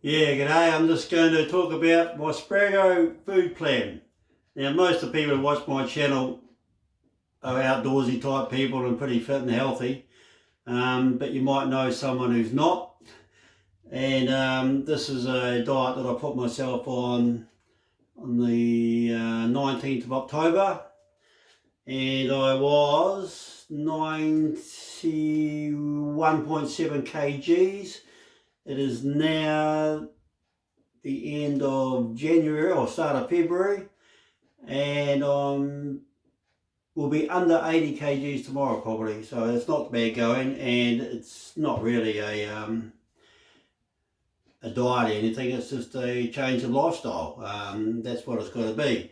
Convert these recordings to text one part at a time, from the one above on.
Yeah, g'day. I'm just going to talk about my Spraggo food plan. Now, most of the people who watch my channel are outdoorsy type people and pretty fit and healthy, but you might know someone who's not. And this is a diet that I put myself on the 19th of October, and I was 91.7 kgs. It is now the end of January or start of February, and will be under 80 kgs tomorrow probably, so it's not bad going, and it's not really a diet or anything. It's just a change of lifestyle. That's what it's got to be.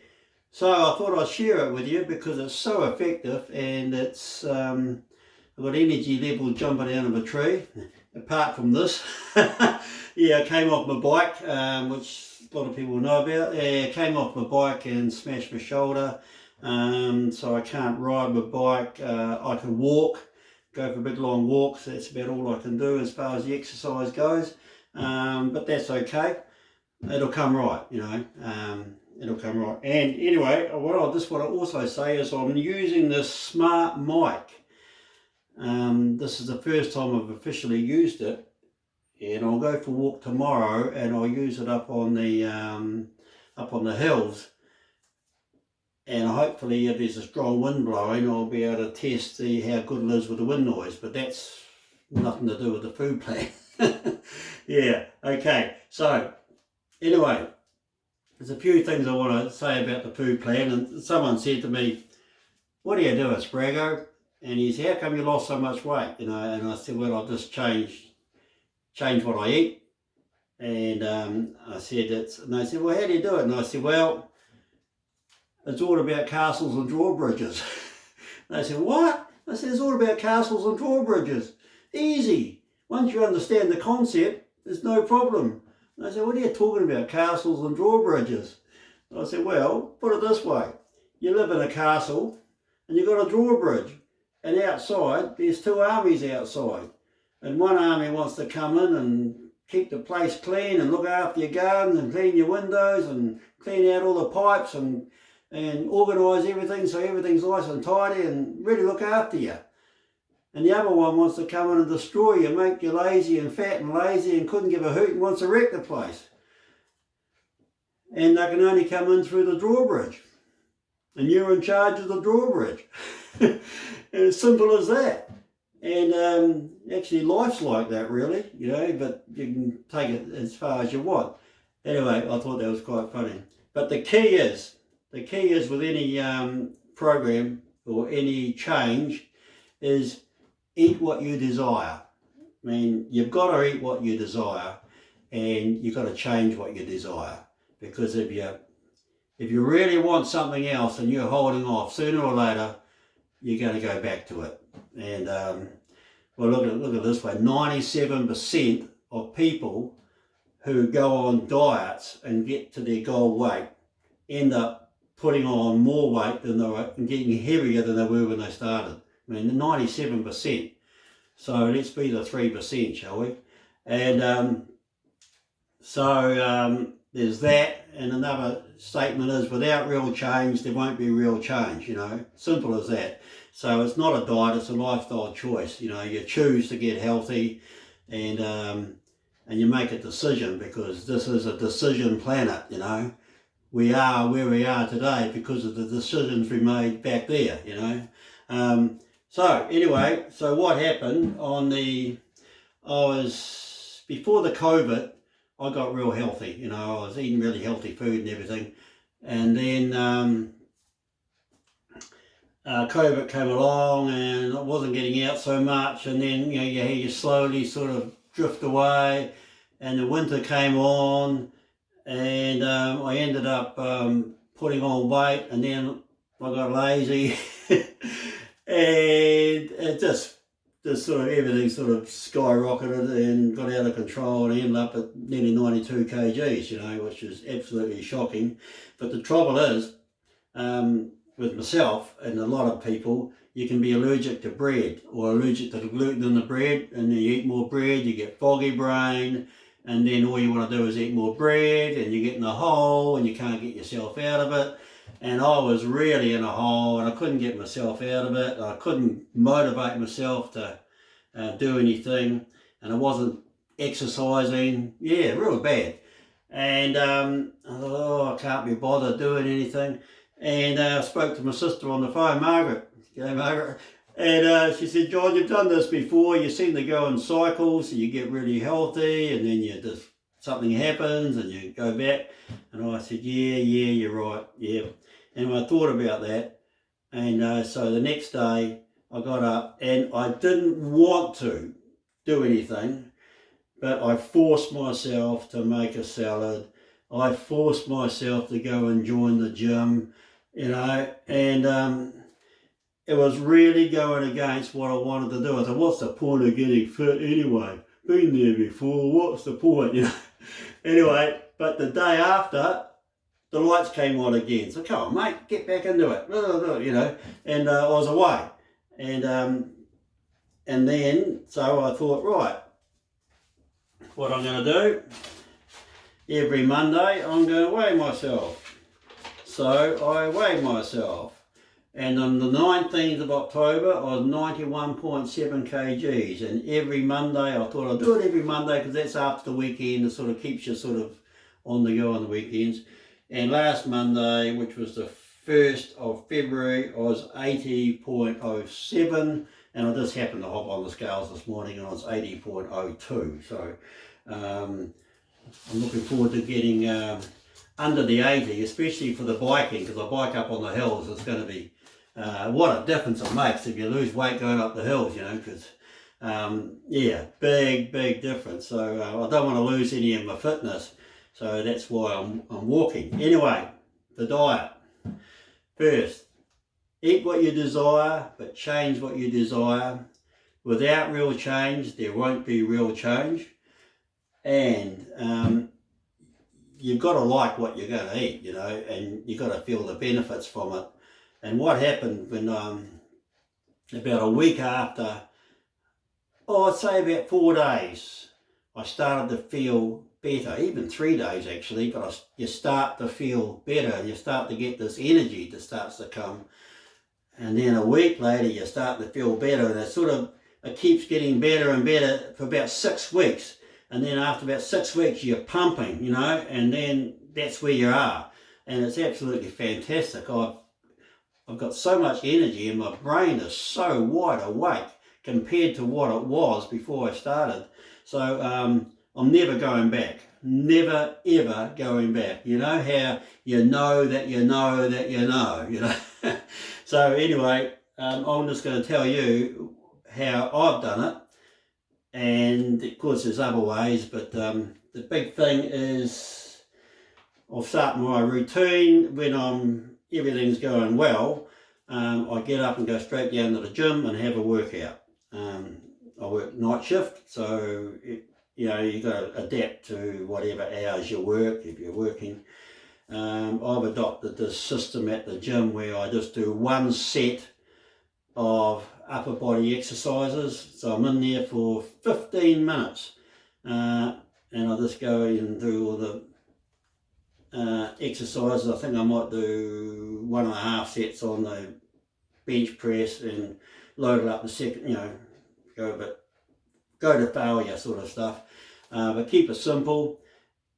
So I thought I'd share it with you because it's so effective, and it's I've got energy levels jumping out of a tree. Apart from this, yeah, I came off my bike, which a lot of people know about. Yeah, I came off my bike and smashed my shoulder, so I can't ride my bike. I can walk, go for big long walks. That's about all I can do as far as the exercise goes, but that's okay. It'll come right, you know. It'll come right. And anyway, what I also say is I'm using this smart mic. This is the first time I've officially used it, and I'll go for a walk tomorrow and I'll use it up on the hills, and hopefully if there's a strong wind blowing I'll be able to test how good it is with the wind noise, but that's nothing to do with the food plan. Yeah, okay, so anyway, there's a few things I want to say about the food plan. And someone said to me, "What do you do at Spraggo?" And he said, "How come you lost so much weight?" You know, and I said, "Well, I've just changed what I eat." And I said, and they said, "Well, how do you do it?" And I said, "Well, it's all about castles and drawbridges." And they said, "What?" I said, "It's all about castles and drawbridges. Easy. Once you understand the concept, there's no problem." And I said, "What are you talking about, castles and drawbridges?" And I said, "Well, put it this way. You live in a castle and you've got a drawbridge, and outside there's two armies outside, and one army wants to come in and keep the place clean and look after your garden and clean your windows and clean out all the pipes and organise everything so everything's nice and tidy and really look after you. And the other one wants to come in and destroy you, make you lazy and fat and lazy and couldn't give a hoot and wants to wreck the place. And they can only come in through the drawbridge. And you're in charge of the drawbridge." As simple as that. And actually life's like that really, you know, but you can take it as far as you want. Anyway, I thought that was quite funny. But the key is with any program or any change is eat what you desire. I mean, you've got to eat what you desire, and you've got to change what you desire. Because if you really want something else and you're holding off, sooner or later you're going to go back to it. And well, look at it this way: 97% of people who go on diets and get to their goal weight end up putting on more weight than they were and getting heavier than they were when they started. I mean, 97%. So let's be the 3%, shall we? And there's that. And another statement is, without real change, there won't be real change, you know. Simple as that. So it's not a diet, it's a lifestyle choice. You know, you choose to get healthy, and you make a decision, because this is a decision planet, you know. We are where we are today because of the decisions we made back there, you know. So anyway, so what happened before the COVID, I got real healthy, you know. I was eating really healthy food and everything. And then COVID came along and I wasn't getting out so much. And then, you know, you slowly sort of drift away, and the winter came on, and I ended up putting on weight, and then I got lazy. And it just sort of everything sort of skyrocketed and got out of control, and I ended up at nearly 92 kgs, you know, which is absolutely shocking. But the trouble is, with myself and a lot of people, you can be allergic to bread or allergic to the gluten in the bread, and then you eat more bread, you get foggy brain, and then all you want to do is eat more bread, and you get in a hole and you can't get yourself out of it. And I was really in a hole, and I couldn't get myself out of it. I couldn't motivate myself to do anything, and I wasn't exercising. Yeah, real bad. And I thought, oh, I can't be bothered doing anything. And I spoke to my sister on the phone, Margaret. G'day, Margaret. And she said, John, you've done this before. You seem to go in cycles. You get really healthy, and then you just something happens, and you go back. And I said, yeah, you're right, yeah. And I thought about that. And so the next day, I got up, and I didn't want to do anything, but I forced myself to make a salad. I forced myself to go and join the gym, you know, and it was really going against what I wanted to do. I thought, what's the point of getting fit anyway? Been there before, what's the point, you know? Anyway, but the day after, the lights came on again. So come on, mate, get back into it, you know. And I was away. And then, so I thought, right, what I'm going to do, every Monday I'm going to weigh myself. So I weighed myself, and on the 19th of October I was 91.7 kgs, and every Monday, I thought I'd do it every Monday because that's after the weekend. It sort of keeps you sort of on the go on the weekends. And last Monday, which was the 1st of February, I was 80.07, and I just happened to hop on the scales this morning and I was 80.02. So I'm looking forward to getting under the 80, especially for the biking, because I bike up on the hills. It's going to be, what a difference it makes if you lose weight going up the hills, you know, because, yeah, big difference. So I don't want to lose any of my fitness. So that's why I'm walking. Anyway, the diet. First, eat what you desire, but change what you desire. Without real change, there won't be real change. And you've got to like what you're going to eat, you know, and you've got to feel the benefits from it. And what happened when about a week after, I'd say about 4 days, I started to feel better, even 3 days actually, but you start to feel better, and you start to get this energy that starts to come. And then a week later, you start to feel better, and it keeps getting better and better for about 6 weeks. And then after about 6 weeks, you're pumping, you know, and then that's where you are. And it's absolutely fantastic. I've got so much energy, and my brain is so wide awake compared to what it was before I started. So I'm never going back. Never, ever going back. You know how you know that you know that you know, you know. So anyway, I'm just going to tell you how I've done it. And of course there's other ways, but the big thing is I'll start my routine when everything's going well. I get up and go straight down to the gym and have a workout. I work night shift, so you know, you've got to adapt to whatever hours you work, if you're working. I've adopted this system at the gym where I just do one set of upper body exercises. So I'm in there for 15 minutes and I just go and do all the exercises. I think I might do 1.5 sets on the bench press and load it up the second, you know, go to failure sort of stuff. But keep it simple,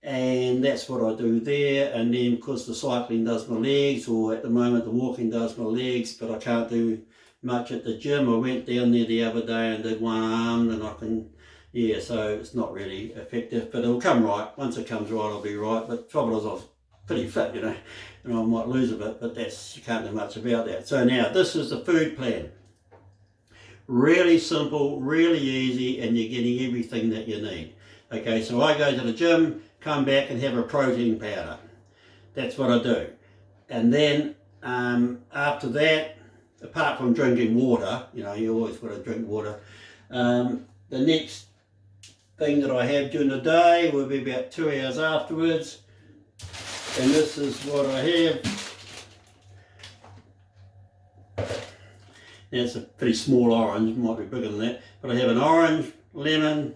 and that's what I do there. And then of course the cycling does my legs, or at the moment the walking does my legs, but I can't do much at the gym. I went down there the other day and did one arm, and I can, yeah, so it's not really effective, but it'll come right. Once it comes right, I'll be right. But trouble is I was pretty fit, you know, and I might lose a bit, but you can't do much about that. So now this is the food plan. Really simple, really easy, and you're getting everything that you need. Okay, so I go to the gym, come back and have a protein powder. That's what I do. And then after that, apart from drinking water, you know, you always want to drink water, the next thing that I have during the day will be about 2 hours afterwards. And this is what I have. Now it's a pretty small orange, might be bigger than that, but I have an orange, lemon,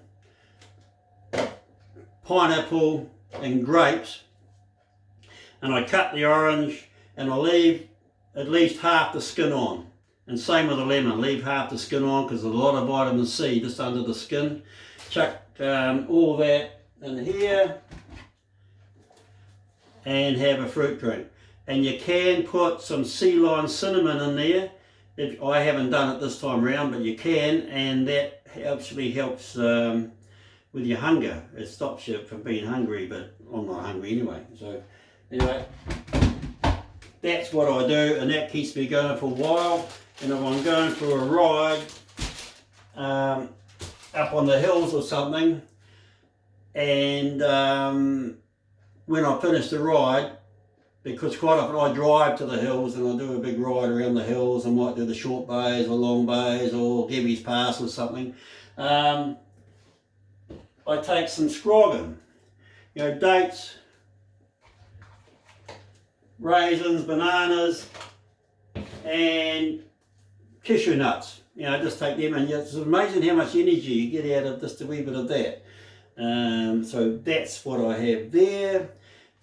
pineapple and grapes, and I cut the orange and I leave at least half the skin on. And same with the lemon, leave half the skin on because there's a lot of vitamin C just under the skin. Chuck all that in here and have a fruit drink. And you can put some sea lime cinnamon in there. If I haven't done it this time around, but you can, and that actually helps with your hunger. It stops you from being hungry, but I'm not hungry anyway. So anyway, that's what I do, and that keeps me going for a while. And if I'm going for a ride up on the hills or something, and when I finish the ride, because quite often I drive to the hills and I do a big ride around the hills. I might do the short bays or long bays or Gebby's Pass or something. I take some Spraggo, dates, raisins, bananas, and cashew nuts. Just take them, and it's amazing how much energy you get out of just a wee bit of that. So that's what I have there,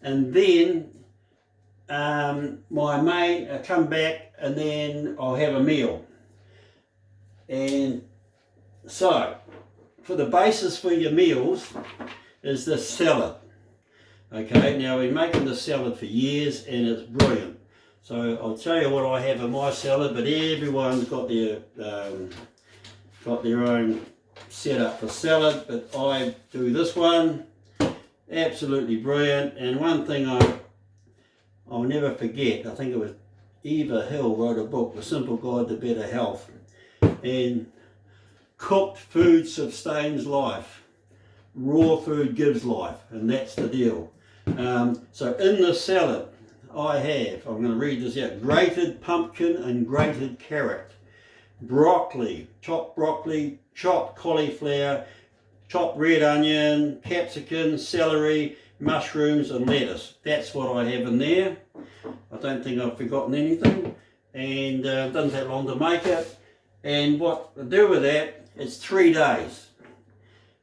and then my mate come back, and then I'll have a meal. And so for the basis for your meals is this salad. Okay, now we've been making this salad for years and it's brilliant. So I'll tell you what I have in my salad, but everyone's got their own setup for salad, but I do this one. Absolutely brilliant. And one thing I'll never forget, I think it was Eva Hill wrote a book, The Simple Guide to Better Health, and cooked food sustains life, raw food gives life, and that's the deal. So in the salad I have, I'm going to read this out, grated pumpkin and grated carrot, broccoli, chopped cauliflower, chopped red onion, capsicum, celery, mushrooms and lettuce. That's what I have in there. I don't think I've forgotten anything, and it doesn't take long to make it. And what I do with that, it's 3 days.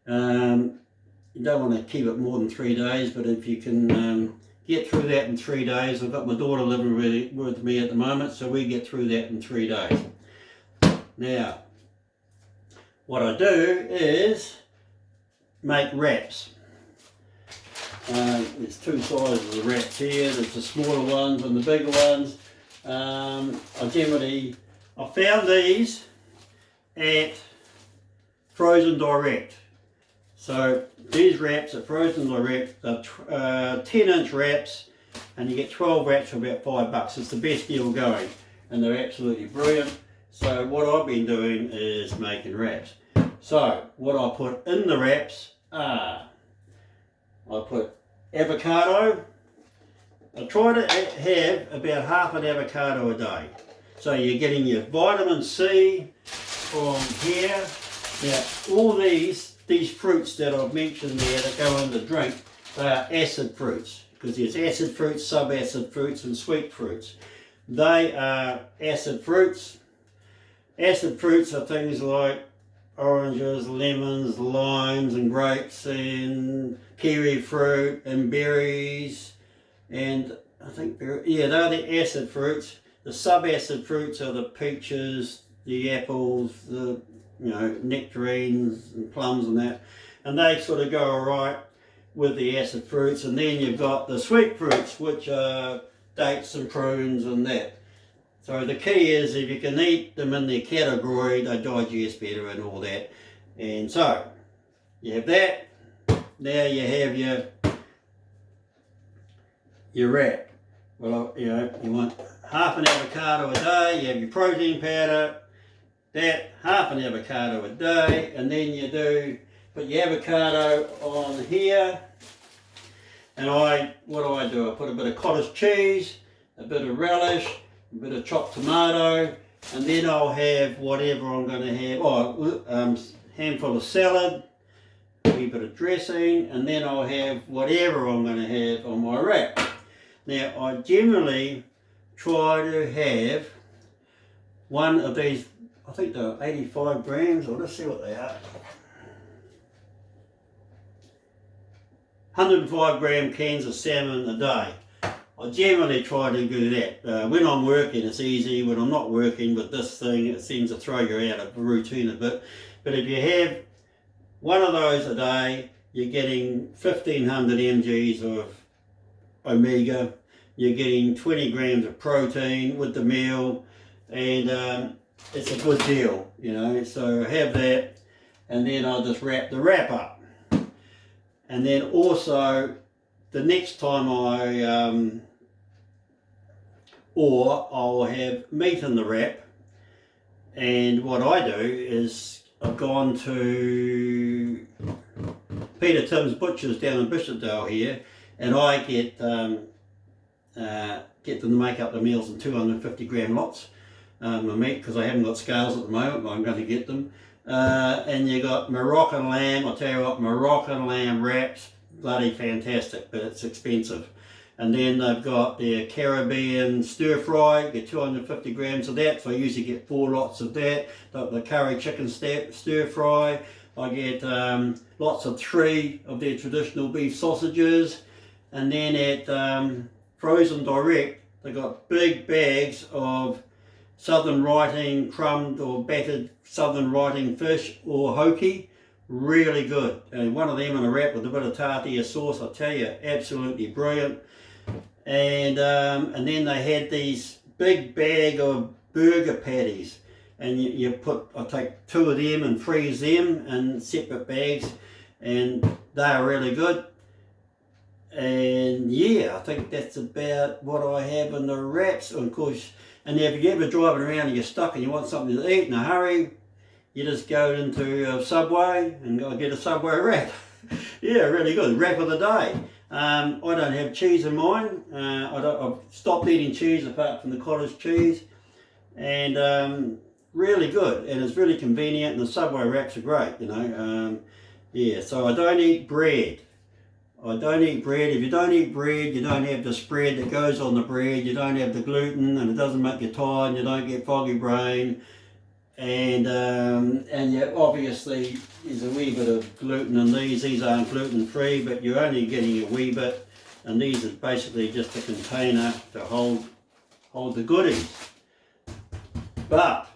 You don't want to keep it more than 3 days, but if you can get through that in 3 days, I've got my daughter living with me at the moment, so we get through that in 3 days. Now, what I do is make wraps. There's two sizes of the wraps here. There's the smaller ones and the bigger ones. I found these at Frozen Direct. So these wraps are Frozen Direct. They're 10-inch wraps, and you get 12 wraps for about $5. It's the best deal going, and they're absolutely brilliant. So what I've been doing is making wraps. So what I put in the wraps are, I put avocado. I try to have about half an avocado a day. So you're getting your vitamin C from here. Now all these fruits that I've mentioned there that go in the drink, they are acid fruits, because there's acid fruits, sub-acid fruits and sweet fruits. They are acid fruits. Acid fruits are things like oranges, lemons, limes and grapes and kiwi fruit and berries, and I think they're the acid fruits. The sub-acid fruits are the peaches, the apples, the nectarines and plums and that, and they sort of go alright with the acid fruits. And then you've got the sweet fruits, which are dates and prunes and that. So the key is if you can eat them in their category, they digest better and all that. And so you have that. Now you have your wrap. Well, you want half an avocado a day. You have your protein powder. That half an avocado a day, and then you put your avocado on here. And what do? I put a bit of cottage cheese, a bit of relish, a bit of chopped tomato, and then I'll have whatever I'm going to have. Handful of salad, a wee bit of dressing, and then I'll have whatever I'm going to have on my wrap. Now I generally try to have one of these. I think they're 85 grams, or let's see what they are. 105 gram cans of salmon a day. I generally try to do that. When I'm working it's easy, when I'm not working with this thing it seems to throw you out of the routine a bit. But if you have one of those a day, you're getting 1500 mg's of omega, you're getting 20 grams of protein with the meal, and it's a good deal, you know. So have that, and then I'll just wrap the wrap up. And then also the next time I'll have meat in the wrap, and what I do is I've gone to Peter Tim's Butchers down in Bishopdale here, and I get them to make up the meals in 250 gram lots of meat, because I haven't got scales at the moment, but I'm going to get them. And you got Moroccan lamb. I'll tell you what, Moroccan lamb wraps, bloody fantastic, but it's expensive. And then they've got their Caribbean stir fry, get 250 grams of that, so I usually get 4 lots of that. The curry chicken stir fry, I get lots of 3 of their traditional beef sausages. And then at Frozen Direct, they've got big bags of Southern Whiting crumbed or battered Southern Whiting fish or hoki. Really good. And one of them in a wrap with a bit of tartare sauce, I tell you, absolutely brilliant. And then they had these big bag of burger patties, and I take 2 of them and freeze them in separate bags, and they are really good. And yeah, I think that's about what I have in the wraps. Of course, and if you're ever driving around and you're stuck and you want something to eat in a hurry, you just go into a Subway and go get a Subway wrap. Yeah, really good. Wrap of the day. I don't have cheese in mine. I've stopped eating cheese apart from the cottage cheese, and really good, and it's really convenient, and the Subway wraps are great, you know. Yeah, so I don't eat bread. I don't eat bread. If you don't eat bread, you don't have the spread that goes on the bread, you don't have the gluten, and it doesn't make you tired, and you don't get foggy brain. And yeah, obviously there's a wee bit of gluten in these. These aren't gluten free, but you're only getting a wee bit, and these are basically just a container to hold the goodies. But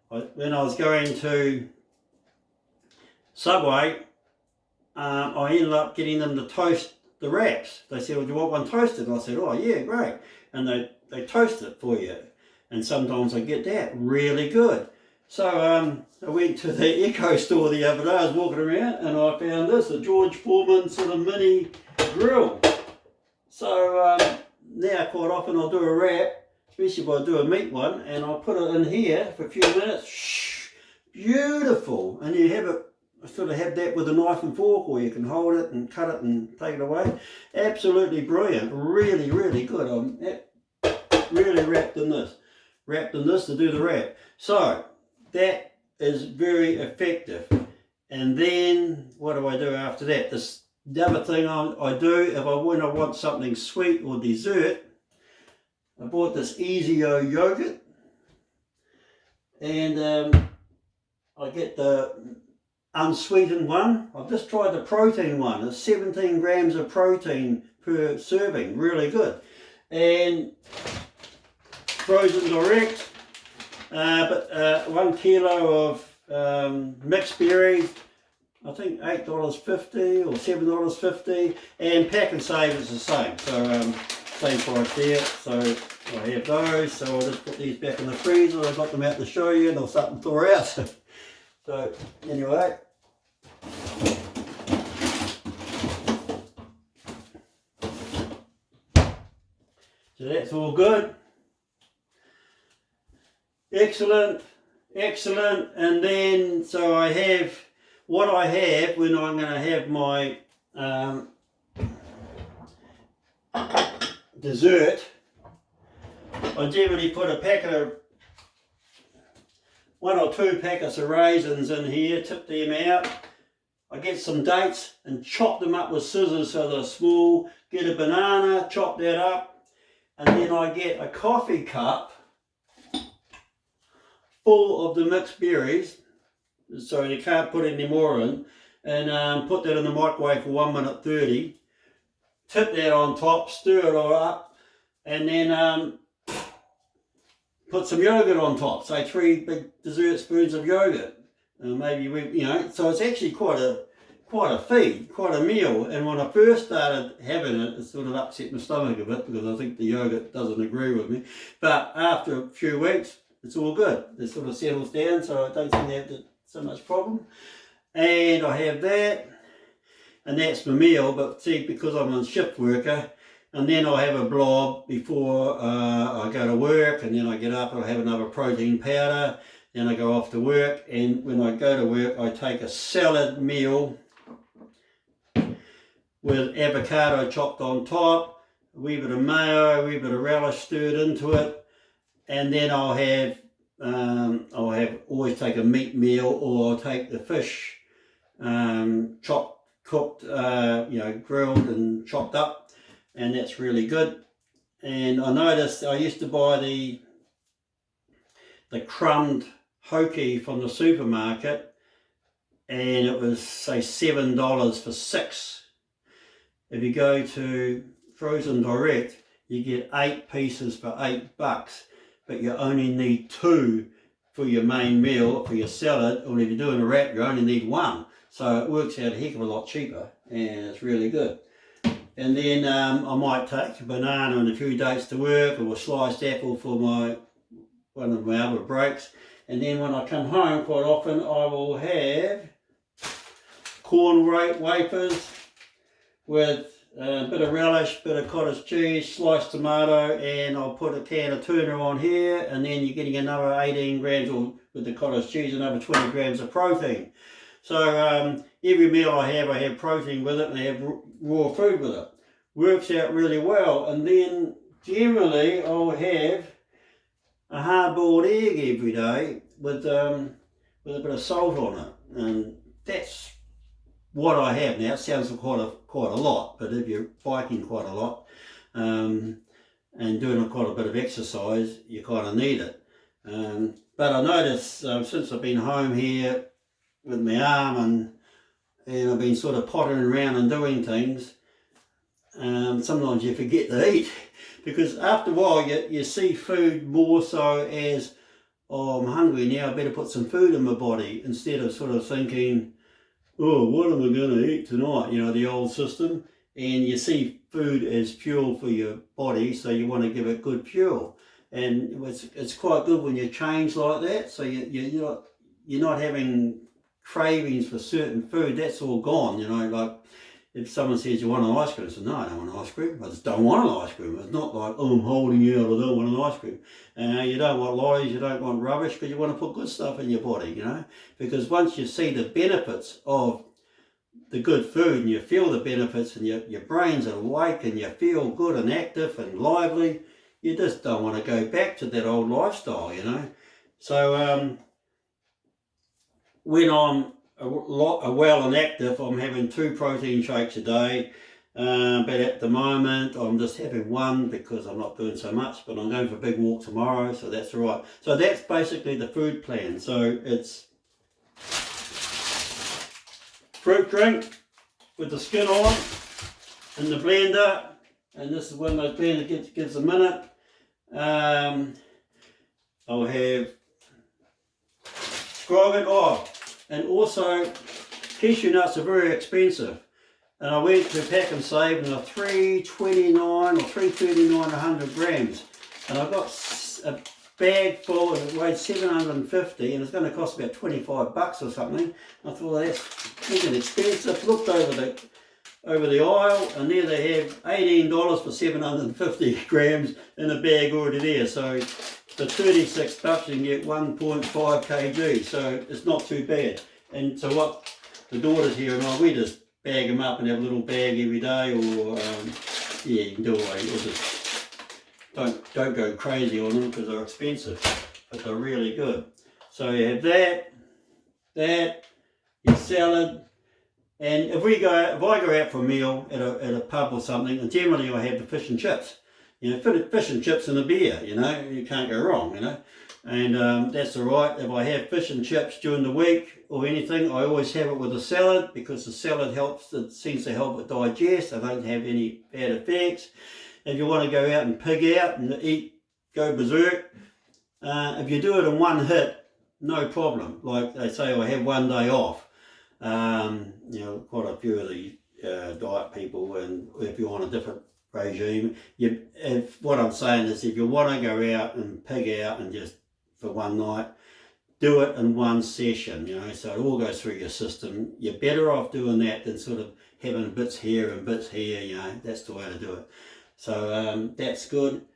when I was going to Subway, I ended up getting them to toast the wraps. They said, well, do you want one toasted? And I said, oh yeah, great. And they toast it for you. And sometimes I get that, really good. So I went to the Echo store the other day. I was walking around and I found this, a George Foreman sort of mini grill. So now quite often I'll do a wrap, especially if I do a meat one, and I'll put it in here for a few minutes. Shh, beautiful. And you have it, sort of have that with a knife and fork, or you can hold it and cut it and take it away. Absolutely brilliant. Really, really good. I'm really wrapped in this to do the wrap. So that is very effective. And then what do I do after that? The other thing I do, when I want something sweet or dessert, I bought this Easy-O yogurt, and I get the unsweetened one. I've just tried the protein one. It's 17 grams of protein per serving, really good. And Frozen Direct, but 1 kilo of mixed berries, I think $8.50 or $7.50, and Pack and Save is the same, so same price there. So I have those, so I'll just put these back in the freezer. I've got them out to show you, and I'll start to thaw out. So anyway, so that's all good. Excellent, excellent. And then so I have what I have when I'm going to have my dessert. I generally put a packet of 1 or 2 packets of raisins in here, tip them out. I get some dates and chop them up with scissors so they're small. Get a banana, chop that up, and then I get a coffee cup full of the mixed berries, so you can't put any more in, and put that in the microwave for 1 minute 30. tip that on top, stir it all up, and then put some yogurt on top, say 3 big dessert spoons of yogurt. Maybe so it's actually quite a feed, quite a meal. And when I first started having it, it sort of upset my stomach a bit because I think the yogurt doesn't agree with me. But after a few weeks, it's all good. It sort of settles down, so I don't seem to have so much problem. And I have that, and that's my meal. But see, because I'm a shift worker, and then I have a blob before I go to work, and then I get up and I have another protein powder, then I go off to work, and when I go to work I take a salad meal with avocado chopped on top, a wee bit of mayo, a wee bit of relish stirred into it, and then I'll always take a meat meal, or I'll take the fish chopped, cooked, grilled and chopped up, and that's really good. And I noticed I used to buy the crumbed hoki from the supermarket, and it was say $7 for 6. If you go to Frozen Direct, you get 8 pieces for $8, but you only need 2 for your main meal, for your salad, or if you're doing a wrap, you only need 1. So it works out a heck of a lot cheaper, and it's really good. And then I might take a banana and a few dates to work, or a sliced apple for one of my other breaks. And then when I come home, quite often I will have corn wafers with a bit of relish, bit of cottage cheese, sliced tomato, and I'll put a can of tuna on here, and then you're getting another 18 grams, or with the cottage cheese, another 20 grams of protein. So every meal I have protein with it, and I have raw food with it. Works out really well. And then generally I'll have a hard-boiled egg every day with a bit of salt on it, and that's what I have now. It sounds quite a lot, but if you're biking quite a lot and doing quite a bit of exercise, you kind of need it. But I noticed since I've been home here with my arm, and I've been sort of pottering around and doing things, sometimes you forget to eat, because after a while you see food more so as, oh, I'm hungry now, I better put some food in my body, instead of sort of thinking, oh, what am I going to eat tonight? The old system. And you see food as fuel for your body, so you want to give it good fuel. And it's quite good when you change like that, so you're not having cravings for certain food. That's all gone. Like if someone says you want an ice cream, I say, no, I don't want an ice cream. I just don't want an ice cream. It's not like, oh, I'm holding you out, I don't want an ice cream. You don't want lies, you don't want rubbish, because you want to put good stuff in your body, because once you see the benefits of the good food, and you feel the benefits, and your brain's awake, and you feel good and active and lively, you just don't want to go back to that old lifestyle, So when I'm well and active, I'm having 2 protein shakes a day, but at the moment I'm just having 1 because I'm not doing so much, but I'm going for a big walk tomorrow, so that's all right. So that's basically the food plan. So it's fruit drink with the skin on in the blender, and this is when the blender gives a minute. I'll have Spraggo, and also cashew nuts are very expensive, and I went to Pack and Save, and they're $3.29 or $3.39 100 grams, and I got a bag full, and it weighed 750, and it's going to cost about $25 or something. I thought, well, that's freaking expensive. Looked over the aisle, and there they have $18 for 750 grams in a bag already there. So for $36 you can get 1.5 kg, so it's not too bad. And so what the daughters here and I, we just bag them up and have a little bag every day, or yeah, you can do away, or just don't go crazy on them because they're expensive, but they're really good. So you have that, your salad, and if I go out for a meal at a pub or something, and generally I have the fish and chips. Fish and chips and a beer, you can't go wrong, And that's alright. If I have fish and chips during the week or anything, I always have it with a salad, because the salad helps, it seems to help it digest. I don't have any bad effects. If you want to go out and pig out and eat, go berserk, if you do it in one hit, no problem. Like they say, I have one day off. You know, quite a few of the diet people, and if you're on a different regime, what I'm saying is, if you want to go out and pig out and just for one night, do it in one session, you know, so it all goes through your system. You're better off doing that than sort of having bits here and bits here, you know. That's the way to do it. So that's good,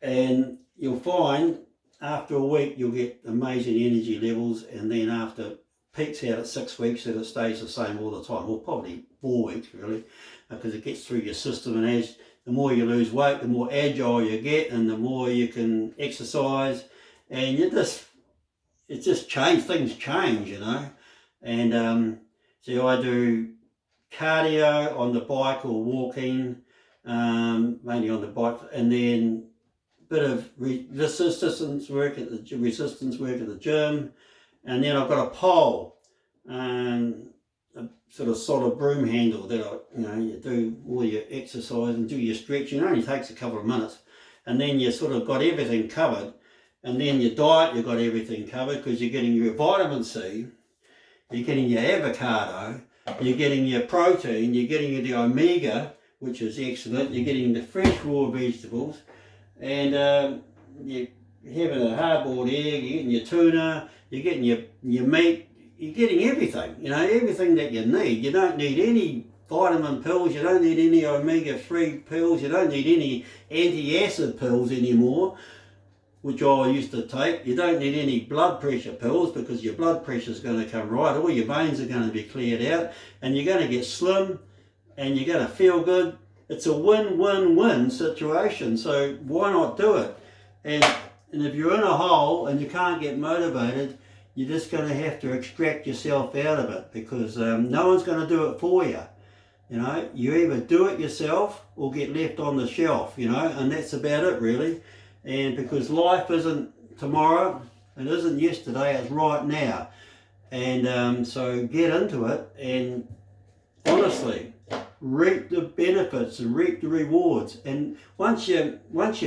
and you'll find after a week you'll get amazing energy levels, and then after peaks out at 6 weeks, that it stays the same all the time. Well, probably 4 weeks really, because it gets through your system, and as the more you lose weight, the more agile you get, and the more you can exercise, and it just things change, you know. And so I do cardio on the bike or walking, mainly on the bike, and then a bit of resistance work at the gym, and then I've got a pole, a sort of solid broom handle that you do all your exercise and do your stretching. It only takes a couple of minutes, and then you sort of got everything covered. And then your diet, you've got everything covered, because you're getting your vitamin C, you're getting your avocado, you're getting your protein, you're getting the omega, which is excellent, you're getting the fresh raw vegetables, and you're having a hard-boiled egg, you're getting your tuna, you're getting your meat, you're getting everything, you know, everything that you need. You don't need any vitamin pills, you don't need any omega-3 pills, you don't need any anti-acid pills anymore, which I used to take. You don't need any blood pressure pills, because your blood pressure is going to come right, all your veins are going to be cleared out, and you're going to get slim, and you're going to feel good. It's a win-win-win situation, so why not do it? And if you're in a hole and you can't get motivated, you're just going to have to extract yourself out of it, because no one's going to do it for you. You know, you either do it yourself or get left on the shelf, you know, and that's about it really. And because life isn't tomorrow, it isn't yesterday, it's right now. And so get into it, and honestly, reap the benefits and reap the rewards. And once you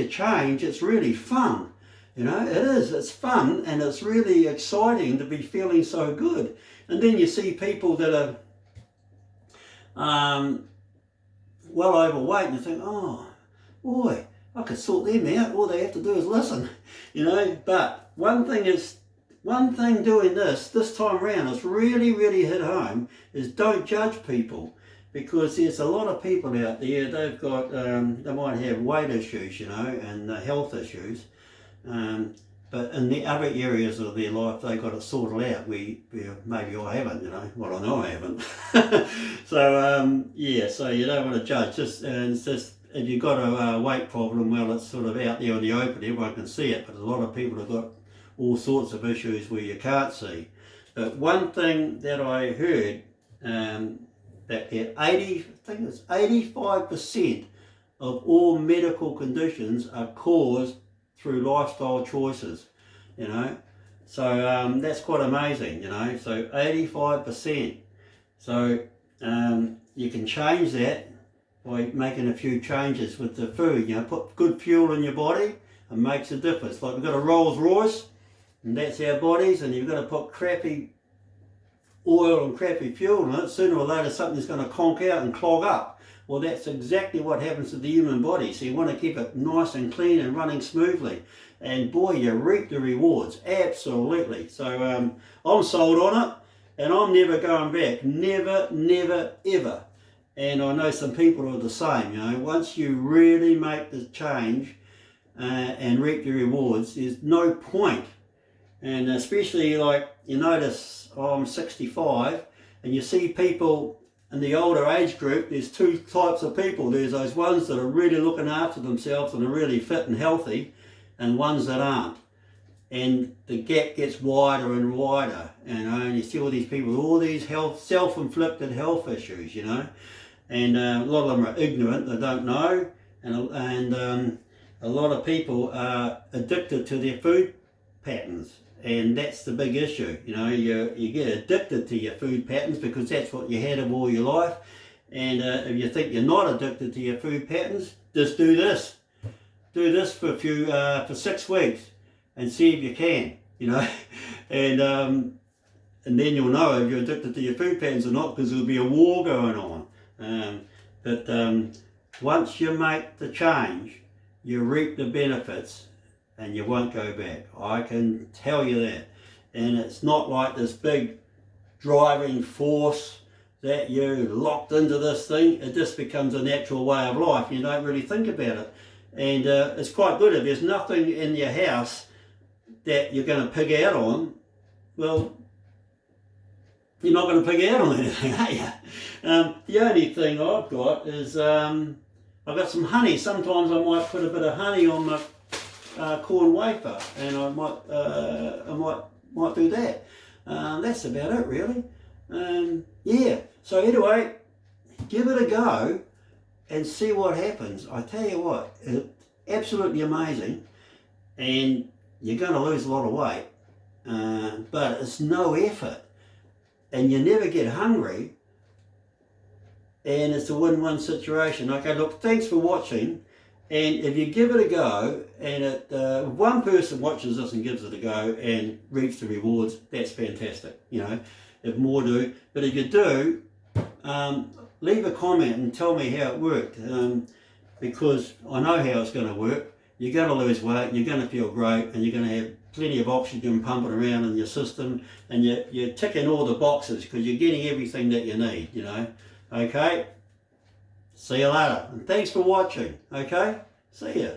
change, it's really fun. You know, it is. It's fun, and it's really exciting to be feeling so good. And then you see people that are well overweight, and you think, oh, boy, I could sort them out. All they have to do is listen, you know. But one thing doing this time around, it's really hit home, is don't judge people, because there's a lot of people out there, they've got, they might have weight issues, you know, and health issues, but in the other areas of their life, they got it sorted out. Maybe I haven't, you know. Well, I know I haven't. So yeah, so you don't want to judge. It's just, if you've got a weight problem, well, it's sort of out there in the open, everyone can see it, but a lot of people have got all sorts of issues where you can't see. But one thing that I heard, that 85% of all medical conditions are caused through lifestyle choices, you know. So that's quite amazing, you know, so 85%. So you can change that by making a few changes with the food, you know. Put good fuel in your body, it makes a difference. Like we've got a Rolls Royce, and that's our bodies, and you've got to put crappy oil and crappy fuel in it. Sooner or later something's going to conk out and clog up. Well, that's exactly what happens to the human body. So you want to keep it nice and clean and running smoothly, and boy, you reap the rewards, absolutely. So I'm sold on it, and I'm never going back, never ever. And I know some people are the same, you know. Once you really make the change and reap the rewards, there's no point. And especially, like, you notice, I'm 65, and you see people in the older age group, there's two types of people. There's those ones that are really looking after themselves and are really fit and healthy, and ones that aren't. And the gap gets wider and wider, and you see all these people with all these self-inflicted health issues, you know. And a lot of them are ignorant, they don't know, and a lot of people are addicted to their food patterns, and that's the big issue. You know, you get addicted to your food patterns because that's what you had of all your life. And if you think you're not addicted to your food patterns, just do this. Do this for for 6 weeks and see if you can. You know, and then you'll know if you're addicted to your food patterns or not, because there'll be a war going on. But once you make the change, you reap the benefits and you won't go back. I can tell you that. And it's not like this big driving force that you're locked into this thing. It just becomes a natural way of life. You don't really think about it. And it's quite good. If there's nothing in your house that you're going to pig out on, well, you're not going to pig out on anything, are you? The only thing I've got is I've got some honey. Sometimes I might put a bit of honey on my corn wafer, and I might do that. That's about it, really. Yeah. So anyway, give it a go and see what happens. I tell you what, it's absolutely amazing, and you're going to lose a lot of weight, but it's no effort. And you never get hungry, and it's a win-win situation. Okay, look, thanks for watching, and if you give it a go, and if one person watches this and gives it a go and reaps the rewards, that's fantastic, you know, if more do. But if you do, leave a comment and tell me how it worked, because I know how it's going to work. You're going to lose weight, you're going to feel great, and you're going to have plenty of oxygen pumping around in your system, and you're ticking all the boxes because you're getting everything that you need, you know. Okay? See you later. And thanks for watching. Okay? See ya.